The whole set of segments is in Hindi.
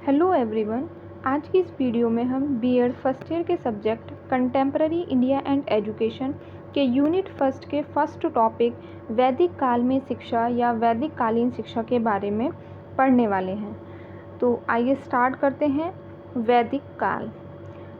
Hello everyone. आज की इस वीडियो में हम बीएड फर्स्ट ईयर के subject contemporary India and education के यूनिट फर्स्ट के फर्स्ट टॉपिक वैदिक काल में शिक्षा या वैदिक कालीन शिक्षा के बारे में पढ़ने वाले हैं। तो आइए स्टार्ट करते हैं। वैदिक काल,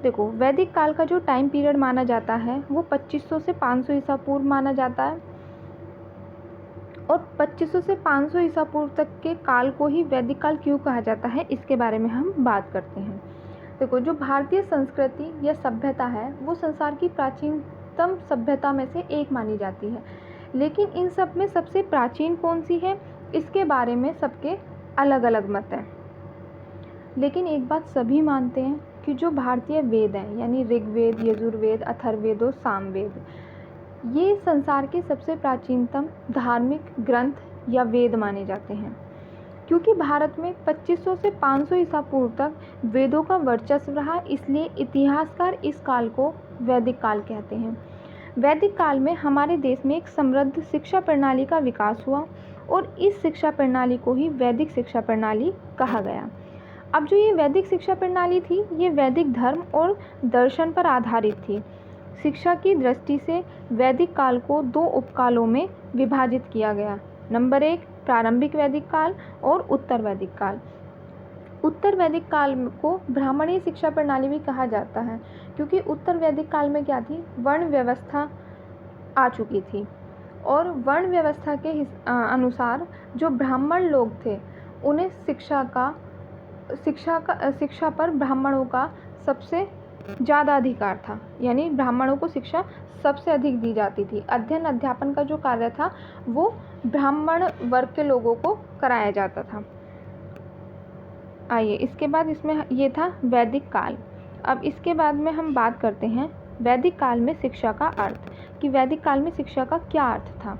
देखो वैदिक काल का जो टाइम पीरियड माना जाता है वो 2500 से 500 ईसा पूर्व माना जाता है और 2500 से 500 ईसा पूर्व तक के काल को ही वैदिक काल क्यों कहा जाता है इसके बारे में हम बात करते हैं। देखो, जो भारतीय संस्कृति या सभ्यता है वो संसार की प्राचीनतम सभ्यता में से एक मानी जाती है, लेकिन इन सब में सबसे प्राचीन कौन सी है इसके बारे में सबके अलग अलग मत हैं। लेकिन एक बात सभी मानते हैं कि जो भारतीय वेद हैं यानी ऋग्वेद, यजुर्वेद, अथर्ववेद और सामवेद, ये संसार के सबसे प्राचीनतम धार्मिक ग्रंथ या वेद माने जाते हैं। क्योंकि भारत में 2500 से 500 ईसा पूर्व तक वेदों का वर्चस्व रहा, इसलिए इतिहासकार इस काल को वैदिक काल कहते हैं। वैदिक काल में हमारे देश में एक समृद्ध शिक्षा प्रणाली का विकास हुआ और इस शिक्षा प्रणाली को ही वैदिक शिक्षा प्रणाली कहा गया। अब जो ये वैदिक शिक्षा प्रणाली थी ये वैदिक धर्म और दर्शन पर आधारित थी। शिक्षा की दृष्टि से वैदिक काल को दो उपकालों में विभाजित किया गया। नंबर 1 प्रारंभिक वैदिक काल और उत्तर वैदिक काल। उत्तर वैदिक काल को ब्राह्मणीय शिक्षा प्रणाली भी कहा जाता है, क्योंकि उत्तर वैदिक काल में क्या थी, वर्ण व्यवस्था आ चुकी थी और वर्ण व्यवस्था के अनुसार जो ब्राह्मण लोग थे उन्हें शिक्षा पर ब्राह्मणों का सबसे ज़्यादा अधिकार था, यानी ब्राह्मणों को शिक्षा सबसे अधिक दी जाती थी। अध्ययन अध्यापन का जो कार्य था वो ब्राह्मण वर्ग के लोगों को कराया जाता था। आइए इसके बाद इसमें ये था वैदिक काल। अब इसके बाद में हम बात करते हैं वैदिक काल में शिक्षा का अर्थ, कि वैदिक काल में शिक्षा का क्या अर्थ था।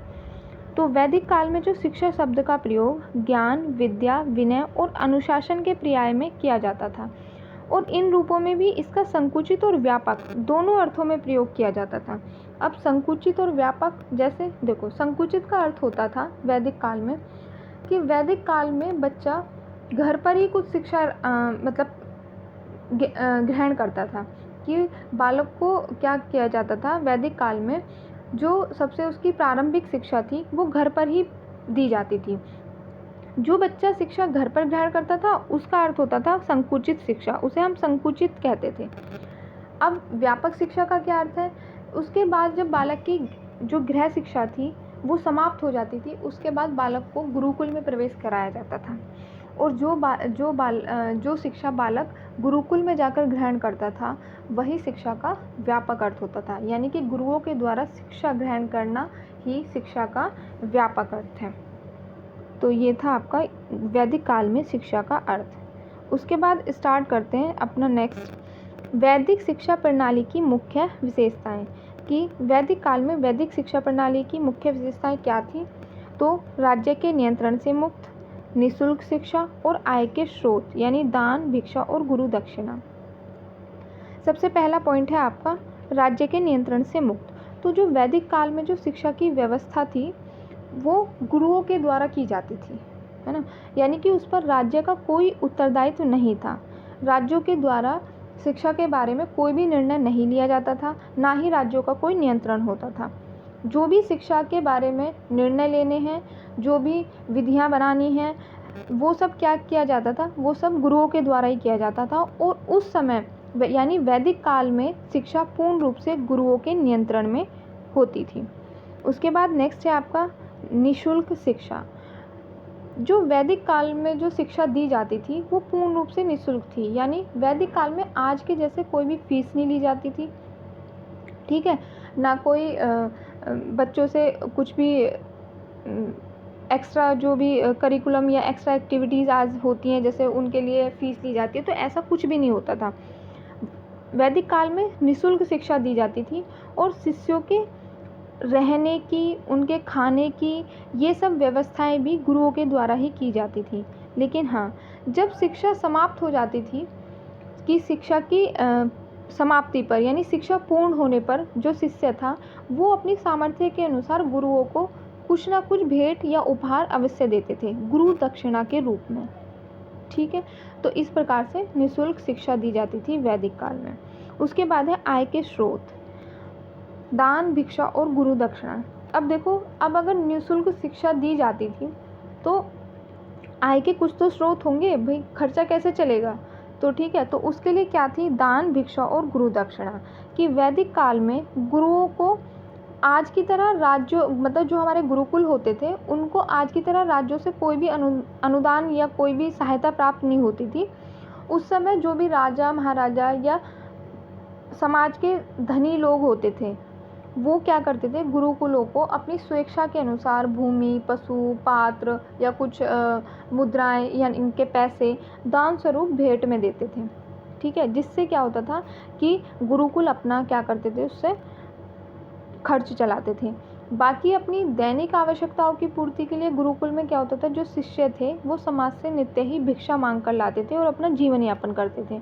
तो वैदिक काल में जो शिक्षा शब्द का प्रयोग ज्ञान, विद्या, विनय और अनुशासन के पर्याय में किया जाता था और इन रूपों में भी इसका संकुचित और व्यापक दोनों अर्थों में प्रयोग किया जाता था। अब संकुचित और व्यापक, जैसे देखो संकुचित का अर्थ होता था वैदिक काल में कि वैदिक काल में बच्चा घर पर ही कुछ शिक्षा ग्रहण करता था, कि बालक को क्या किया जाता था वैदिक काल में, जो सबसे उसकी प्रारंभिक शिक्षा थी वो घर पर ही दी जाती थी। जो बच्चा शिक्षा घर पर ग्रहण करता था उसका अर्थ होता था संकुचित शिक्षा, उसे हम संकुचित कहते थे। अब व्यापक शिक्षा का क्या अर्थ है, उसके बाद जब बालक की जो गृह शिक्षा थी वो समाप्त हो जाती थी, उसके बाद बालक को गुरुकुल में प्रवेश कराया जाता था और जो शिक्षा बालक गुरुकुल में जाकर ग्रहण करता था वही शिक्षा का व्यापक अर्थ होता था, यानी कि गुरुओं के द्वारा शिक्षा ग्रहण करना ही शिक्षा का व्यापक अर्थ है। तो ये था आपका वैदिक काल में शिक्षा का अर्थ। उसके बाद स्टार्ट करते हैं अपना नेक्स्ट वैदिक शिक्षा प्रणाली की मुख्य विशेषताएं, कि वैदिक काल में वैदिक शिक्षा प्रणाली की मुख्य विशेषताएं क्या थी। तो राज्य के नियंत्रण से मुक्त, निःशुल्क शिक्षा और आय के स्रोत यानी दान, भिक्षा और गुरु दक्षिणा। सबसे पहला पॉइंट है आपका राज्य के नियंत्रण से मुक्त। तो जो वैदिक काल में जो शिक्षा की व्यवस्था थी वो गुरुओं के द्वारा की जाती थी, है ना, यानी कि उस पर राज्य का कोई उत्तरदायित्व नहीं था। राज्यों के द्वारा शिक्षा के बारे में कोई भी निर्णय नहीं लिया जाता था, ना ही राज्यों का कोई नियंत्रण होता था। जो भी शिक्षा के बारे में निर्णय लेने हैं, जो भी विधियां बनानी हैं, वो सब क्या किया जाता था, वो सब गुरुओं के द्वारा ही किया जाता था। और उस समय यानी वैदिक काल में शिक्षा पूर्ण रूप से गुरुओं के नियंत्रण में होती थी। उसके बाद नेक्स्ट है आपका निःशुल्क शिक्षा। जो वैदिक काल में जो शिक्षा दी जाती थी वो पूर्ण रूप से निःशुल्क थी, यानी वैदिक काल में आज के जैसे कोई भी फीस नहीं ली जाती थी, ठीक है, ना कोई बच्चों से कुछ भी एक्स्ट्रा जो भी करिकुलम या एक्स्ट्रा एक्टिविटीज़ आज होती हैं जैसे उनके लिए फ़ीस ली जाती है, तो ऐसा कुछ भी नहीं होता था। वैदिक काल में निःशुल्क शिक्षा दी जाती थी और शिष्यों के रहने की, उनके खाने की, ये सब व्यवस्थाएं भी गुरुओं के द्वारा ही की जाती थी। लेकिन हाँ, जब शिक्षा समाप्त हो जाती थी, कि शिक्षा की समाप्ति पर यानी शिक्षा पूर्ण होने पर जो शिष्य था वो अपनी सामर्थ्य के अनुसार गुरुओं को कुछ ना कुछ भेंट या उपहार अवश्य देते थे, गुरु दक्षिणा के रूप में। ठीक है, तो इस प्रकार से निःशुल्क शिक्षा दी जाती थी वैदिक काल में। उसके बाद है आय के स्रोत, दान, भिक्षा और गुरु दक्षिणा। अब देखो, अब अगर निःशुल्क शिक्षा दी जाती थी तो आय के कुछ तो स्रोत होंगे भाई, खर्चा कैसे चलेगा। तो ठीक है, तो उसके लिए क्या थी, दान, भिक्षा और गुरु दक्षिणा। कि वैदिक काल में गुरुओं को आज की तरह राज्यों, मतलब जो हमारे गुरुकुल होते थे उनको आज की तरह राज्यों से कोई भी अनुदान या कोई भी सहायता प्राप्त नहीं होती थी। उस समय जो भी राजा महाराजा या समाज के धनी लोग होते थे वो क्या करते थे, गुरुकुलों को अपनी स्वेच्छा के अनुसार भूमि, पशु, पात्र या कुछ मुद्राएं या इनके पैसे दान स्वरूप भेंट में देते थे। ठीक है, जिससे क्या होता था कि गुरुकुल अपना क्या करते थे, उससे खर्च चलाते थे। बाकी अपनी दैनिक आवश्यकताओं की पूर्ति के लिए गुरुकुल में क्या होता था, जो शिष्य थे वो समाज से नित्य ही भिक्षा मांग कर लाते थे और अपना जीवन यापन करते थे।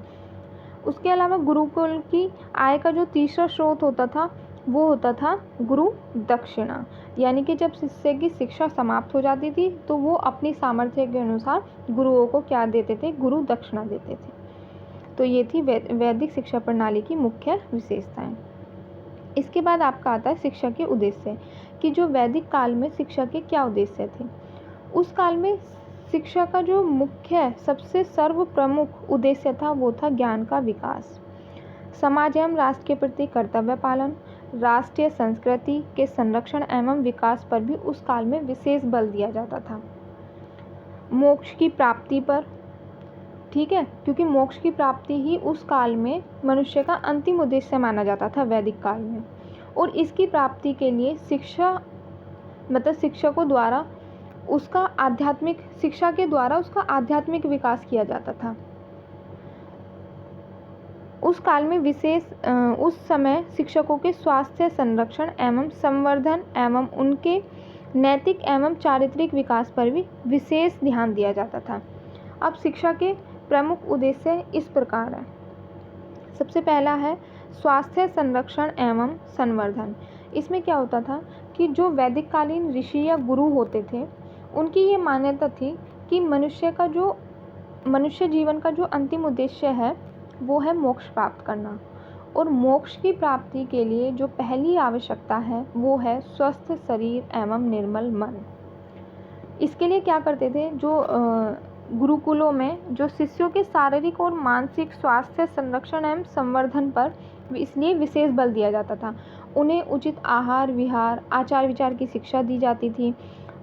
उसके अलावा गुरुकुल की आय का जो तीसरा स्रोत होता था वो होता था गुरु दक्षिणा। यानी कि जब शिष्य की शिक्षा समाप्त हो जाती थी तो वो अपनी सामर्थ्य के अनुसार गुरुओं को क्या देते थे, गुरु दक्षिणा देते थे। तो ये थी वैदिक शिक्षा प्रणाली की मुख्य विशेषताएं। इसके बाद आपका आता है शिक्षा के उद्देश्य, कि जो वैदिक काल में शिक्षा के क्या उद्देश्य थे। उस काल में शिक्षा का जो मुख्य सबसे सर्व प्रमुख उद्देश्य था वो था ज्ञान का विकास, समाज एवं राष्ट्र के प्रति कर्तव्य पालन, राष्ट्रीय संस्कृति के संरक्षण एवं विकास पर भी उस काल में विशेष बल दिया जाता था। मोक्ष की प्राप्ति पर, ठीक है, क्योंकि मोक्ष की प्राप्ति ही उस काल में मनुष्य का अंतिम उद्देश्य माना जाता था वैदिक काल में। और इसकी प्राप्ति के लिए शिक्षा, मतलब शिक्षकों द्वारा उसका आध्यात्मिक, शिक्षा के द्वारा उसका आध्यात्मिक विकास किया जाता था। उस काल में उस समय शिक्षकों के स्वास्थ्य संरक्षण एवं संवर्धन एवं उनके नैतिक एवं चारित्रिक विकास पर भी विशेष ध्यान दिया जाता था। अब शिक्षा के प्रमुख उद्देश्य इस प्रकार है। सबसे पहला है स्वास्थ्य संरक्षण एवं संवर्धन। इसमें क्या होता था कि जो वैदिक कालीन ऋषि या गुरु होते थे उनकी ये मान्यता थी कि मनुष्य जीवन का जो अंतिम उद्देश्य है वो है मोक्ष प्राप्त करना। और मोक्ष की प्राप्ति के लिए जो पहली आवश्यकता है वो है स्वस्थ शरीर एवं निर्मल मन। इसके लिए क्या करते थे, जो गुरुकुलों में जो शिष्यों के शारीरिक और मानसिक स्वास्थ्य संरक्षण एवं संवर्धन पर इसलिए विशेष बल दिया जाता था। उन्हें उचित आहार विहार, आचार विचार की शिक्षा दी जाती थी।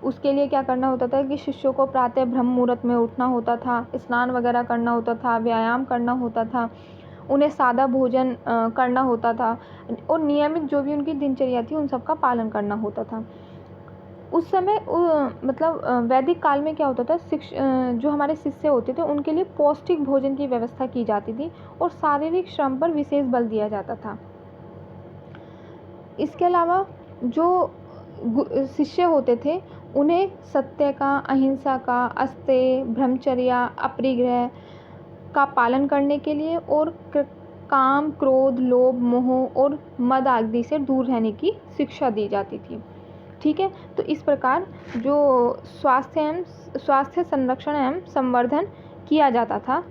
उसके लिए क्या करना होता था कि शिष्यों को प्रातः ब्रह्म मुहूर्त में उठना होता था, स्नान वगैरह करना होता था, व्यायाम करना होता था, उन्हें सादा भोजन करना होता था और नियमित जो भी उनकी दिनचर्या थी उन सब का पालन करना होता था। उस समय वैदिक काल में क्या होता था, जो हमारे शिष्य होते थे उनके लिए पौष्टिक भोजन की व्यवस्था की जाती थी और शारीरिक श्रम पर विशेष बल दिया जाता था। इसके अलावा जो शिष्य होते थे उन्हें सत्य का, अहिंसा का, अस्तेय, ब्रह्मचर्य, अपरिग्रह का पालन करने के लिए और काम, क्रोध, लोभ, मोह और मद आदि से दूर रहने की शिक्षा दी जाती थी। ठीक है, तो इस प्रकार जो स्वास्थ्य संरक्षण एवं संवर्धन किया जाता था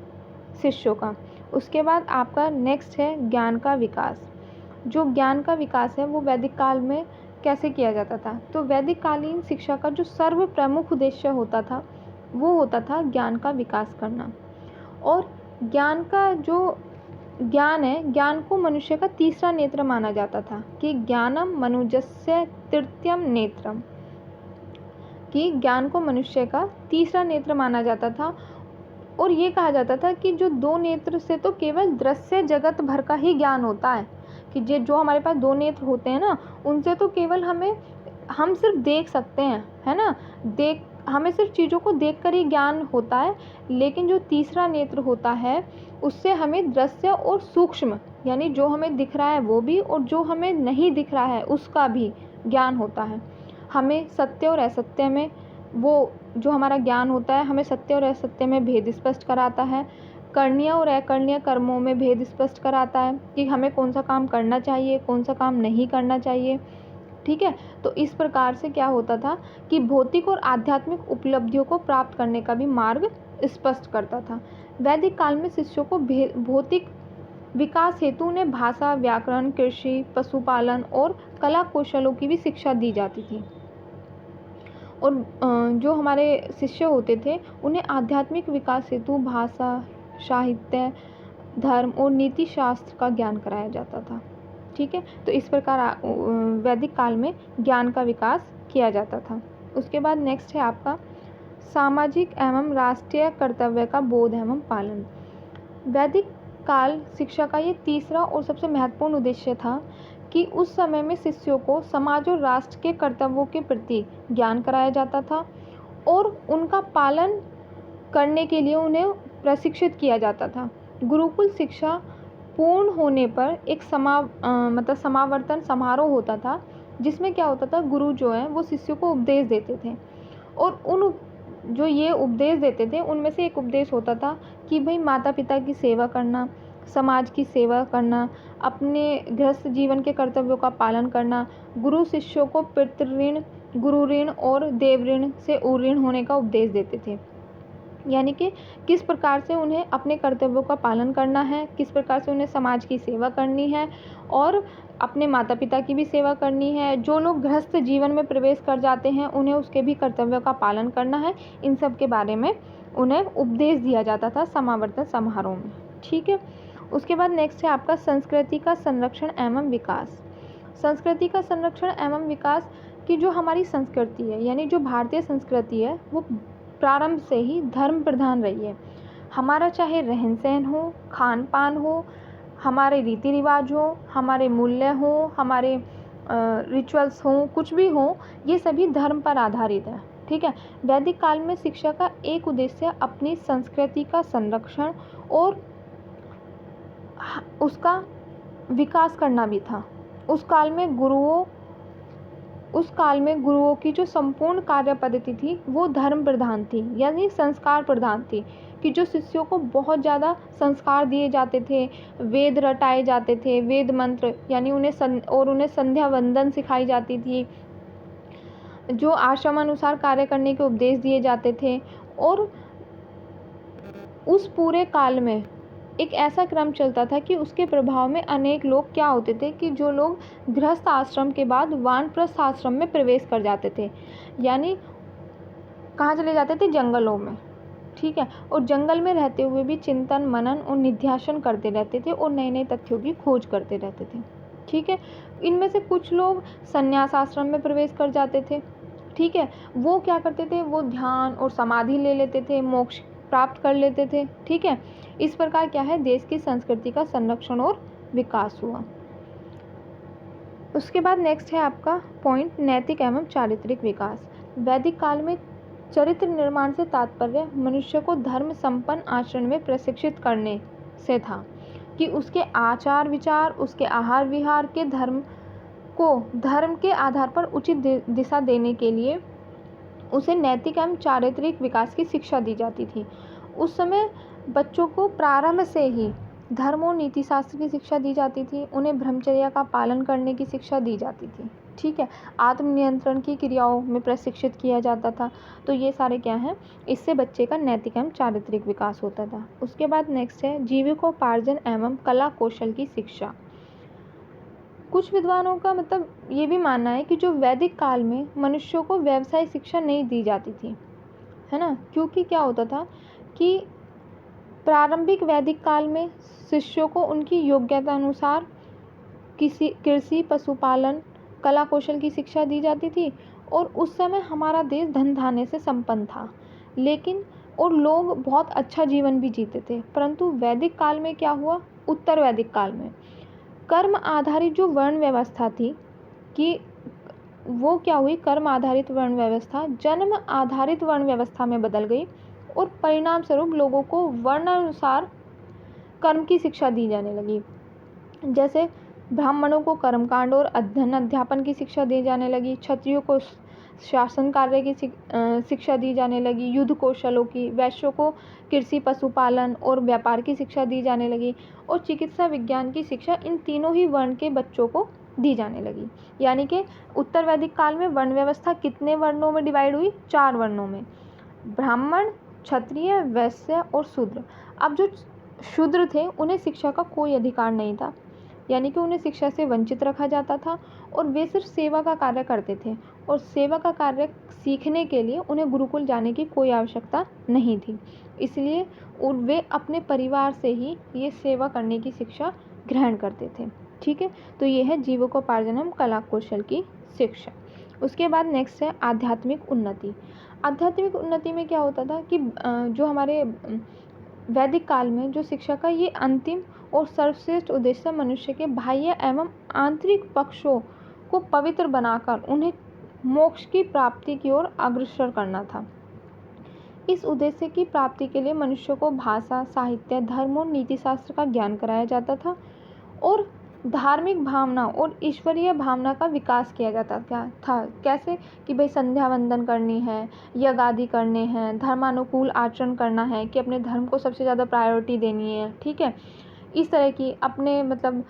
शिष्यों का। उसके बाद आपका नेक्स्ट है ज्ञान का विकास। जो ज्ञान का विकास है वो वैदिक काल में कैसे किया जाता था, तो वैदिक कालीन शिक्षा का जो सर्व प्रमुख उद्देश्य होता था वो होता था ज्ञान का विकास करना। और ज्ञान का जो ज्ञान है, ज्ञान को मनुष्य का तीसरा नेत्र माना जाता था, कि ज्ञानम मनुजस्य तृतीयम नेत्रम, कि ज्ञान को मनुष्य का तीसरा नेत्र माना जाता था। और ये कहा जाता था कि जो दो नेत्र से तो केवल दृश्य जगत भर का ही ज्ञान होता है, कि जो हमारे पास दो नेत्र होते हैं ना उनसे तो केवल हम सिर्फ देख सकते हैं, है ना, हमें सिर्फ चीज़ों को देखकर ही ज्ञान होता है। लेकिन जो तीसरा नेत्र होता है उससे हमें दृश्य और सूक्ष्म, यानी जो हमें दिख रहा है वो भी और जो हमें नहीं दिख रहा है उसका भी ज्ञान होता है। हमें सत्य और असत्य में, वो जो हमारा ज्ञान होता है हमें सत्य और असत्य में भेद स्पष्ट कराता है, करणीय और अकरणीय कर्मों में भेद स्पष्ट कराता है कि हमें कौन सा काम करना चाहिए, कौन सा काम नहीं करना चाहिए। ठीक है। तो इस प्रकार से क्या होता था कि भौतिक और आध्यात्मिक उपलब्धियों को प्राप्त करने का भी मार्ग स्पष्ट करता था। वैदिक काल में शिष्यों को भौतिक विकास हेतु उन्हें भाषा, व्याकरण, कृषि, पशुपालन और कला कौशलों की भी शिक्षा दी जाती थी। और जो हमारे शिष्य होते थे उन्हें आध्यात्मिक विकास हेतु भाषा, साहित्य, धर्म और नीति शास्त्र का ज्ञान कराया जाता था। ठीक है। तो इस प्रकार वैदिक काल में ज्ञान का विकास किया जाता था। उसके बाद नेक्स्ट है आपका सामाजिक एवं राष्ट्रीय कर्तव्य का बोध एवं पालन। वैदिक काल शिक्षा का ये तीसरा और सबसे महत्वपूर्ण उद्देश्य था कि उस समय में शिष्यों को समाज और राष्ट्र के कर्तव्यों के प्रति ज्ञान कराया जाता था और उनका पालन करने के लिए उन्हें प्रशिक्षित किया जाता था। गुरुकुल शिक्षा पूर्ण होने पर एक समावर्तन समारोह होता था, जिसमें क्या होता था, गुरु जो है वो शिष्यों को उपदेश देते थे और जो ये उपदेश देते थे उनमें से एक उपदेश होता था कि भाई माता पिता की सेवा करना, समाज की सेवा करना, अपने गृहस्थ जीवन के कर्तव्यों का पालन करना, गुरु शिष्यों को पितृ ऋण, गुरु ऋण और देव ऋण से उऋण होने का उपदेश देते थे। यानी कि किस प्रकार से उन्हें अपने कर्तव्यों का पालन करना है, किस प्रकार से उन्हें समाज की सेवा करनी है और अपने माता पिता की भी सेवा करनी है। जो लोग गृहस्थ जीवन में प्रवेश कर जाते हैं उन्हें उसके भी कर्तव्यों का पालन करना है। इन सब के बारे में उन्हें उपदेश दिया जाता था समावर्तन समारोह में। ठीक है। उसके बाद नेक्स्ट है आपका संस्कृति का संरक्षण एवं विकास। संस्कृति का संरक्षण एवं विकास की जो हमारी संस्कृति है, यानी जो भारतीय संस्कृति है, वो प्रारंभ से ही धर्म प्रधान रही है। हमारा चाहे रहन सहन हो, खान पान हो, हमारे रीति रिवाज हो, हमारे मूल्य हो, हमारे रिचुअल्स हों, कुछ भी हो, ये सभी धर्म पर आधारित है। ठीक है। वैदिक काल में शिक्षा का एक उद्देश्य अपनी संस्कृति का संरक्षण और उसका विकास करना भी था। उस काल में गुरुओं की जो संपूर्ण कार्य पद्धति थी वो धर्म प्रधान थी, यानी संस्कार प्रधान थी, कि जो शिष्यों को बहुत ज़्यादा संस्कार दिए जाते थे, वेद रटाए जाते थे, वेद मंत्र, यानी उन्हें संध्या वंदन सिखाई जाती थी, जो आश्रम अनुसार कार्य करने के उपदेश दिए जाते थे। और उस पूरे काल में एक ऐसा क्रम चलता था कि उसके प्रभाव में अनेक लोग क्या होते थे कि जो लोग गृहस्थ आश्रम के बाद वानप्रस्थ आश्रम में प्रवेश कर जाते थे, यानी कहाँ चले जाते थे, जंगलों में। ठीक है। और जंगल में रहते हुए भी चिंतन, मनन और निध्यासन करते रहते थे और नए नए तथ्यों की खोज करते रहते थे। ठीक है। इनमें से कुछ लोग संन्यास आश्रम में प्रवेश कर जाते थे। ठीक है। वो क्या करते थे, वो ध्यान और समाधि ले लेते थे, मोक्ष प्राप्त कर लेते थे। ठीक है। इस प्रकार क्या है, देश की संस्कृति का संरक्षण और विकास हुआ। उसके बाद नेक्स्ट है आपका पॉइंट नैतिक एवं चारित्रिक विकास। वैदिक काल में चरित्र निर्माण से तात्पर्य मनुष्य को धर्म संपन्न आचरण में प्रशिक्षित करने से था, कि उसके आचार विचार, उसके आहार विहार के धर्म के आधार पर उचित दिशा देने के लिए उसे नैतिक एवं चारित्रिक विकास की शिक्षा दी जाती थी। उस समय बच्चों को प्रारंभ से ही धर्म और नीति शास्त्र की शिक्षा दी जाती थी, उन्हें ब्रह्मचर्य का पालन करने की शिक्षा दी जाती थी। ठीक है। आत्मनियंत्रण की क्रियाओं में प्रशिक्षित किया जाता था। तो ये सारे क्या हैं, इससे बच्चे का नैतिक एवं चारित्रिक विकास होता था। उसके बाद नेक्स्ट है जीविकोपार्जन एवं कला कौशल की शिक्षा। कुछ विद्वानों का ये भी मानना है कि जो वैदिक काल में मनुष्यों को व्यवसाय शिक्षा नहीं दी जाती थी, है ना, क्योंकि क्या होता था कि प्रारंभिक वैदिक काल में शिष्यों को उनकी योग्यता अनुसार कृषि, पशुपालन, कला कौशल की शिक्षा दी जाती थी। और उस समय हमारा देश धन धान्य से संपन्न था, लेकिन और लोग बहुत अच्छा जीवन भी जीते थे। परंतु वैदिक काल में क्या हुआ, उत्तर वैदिक काल में कर्म आधारित जो वर्ण व्यवस्था थी, कि वो क्या हुई, कर्म आधारित वर्ण व्यवस्था जन्म आधारित वर्ण व्यवस्था में बदल गई और परिणाम स्वरूप लोगों को वर्णानुसार कर्म की शिक्षा दी जाने लगी। जैसे ब्राह्मणों को कर्मकांड और अध्ययन अध्यापन की शिक्षा दी जाने लगी, क्षत्रियों को शासन कार्य की शिक्षा दी जाने लगी, युद्ध कौशलों की, वैश्यों को कृषि, पशुपालन और व्यापार की शिक्षा दी जाने लगी, और चिकित्सा विज्ञान की शिक्षा इन तीनों ही वर्ण के बच्चों को दी जाने लगी। यानी कि उत्तर वैदिक काल में वर्ण व्यवस्था कितने वर्णों में डिवाइड हुई? 4 वर्णों में, ब्राह्मण, क्षत्रिय, वैश्य और शूद्र। अब जो शूद्र थे उन्हें शिक्षा का कोई अधिकार नहीं था, यानी कि उन्हें शिक्षा से वंचित रखा जाता था और वे सिर्फ सेवा का कार्य करते थे, और सेवा का कार्य सीखने के लिए उन्हें गुरुकुल जाने की कोई आवश्यकता नहीं थी। इसलिए वे अपने परिवार से ही ये सेवा करने की शिक्षा ग्रहण करते थे। ठीक है, तो ये है जीविकोपार्जनम कला कौशल की शिक्षा। उसके बाद नेक्स्ट है आध्यात्मिक उन्नति। आध्यात्मिक उन्नति में क्या होता था कि जो हमारे वैदिक काल में जो शिक्षा का ये अंतिम और सर्वश्रेष्ठ उद्देश्य मनुष्य के बाह्य एवं आंतरिक पक्षों को पवित्र बनाकर उन्हें मोक्ष की प्राप्ति की ओर अग्रसर करना था। इस उद्देश्य की प्राप्ति के लिए मनुष्य को भाषा, साहित्य, धर्म और नीति शास्त्र का ज्ञान कराया जाता था और धार्मिक भावना और ईश्वरीय भावना का विकास किया जाता था। कैसे कि भाई संध्या वंदन करनी है, यज्ञ आदि करने हैं, धर्मानुकूल आचरण करना है, कि अपने धर्म को सबसे ज़्यादा प्रायोरिटी देनी है। ठीक है, इस तरह की अपने मतलब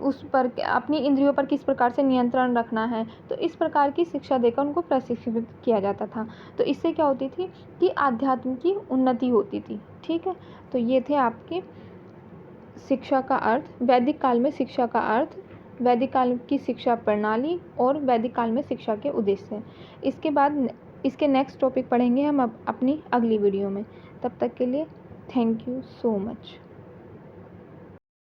उस पर अपनी इंद्रियों पर किस प्रकार से नियंत्रण रखना है, तो इस प्रकार की शिक्षा देकर उनको प्रशिक्षित किया जाता था। तो इससे क्या होती थी कि आध्यात्म की उन्नति होती थी। ठीक है, तो ये थे आपके शिक्षा का अर्थ, वैदिक काल में शिक्षा का अर्थ, वैदिक काल की शिक्षा प्रणाली और वैदिक काल में शिक्षा के उद्देश्य। इसके बाद इसके नेक्स्ट टॉपिक पढ़ेंगे हम अपनी अगली वीडियो में। तब तक के लिए थैंक यू सो मच।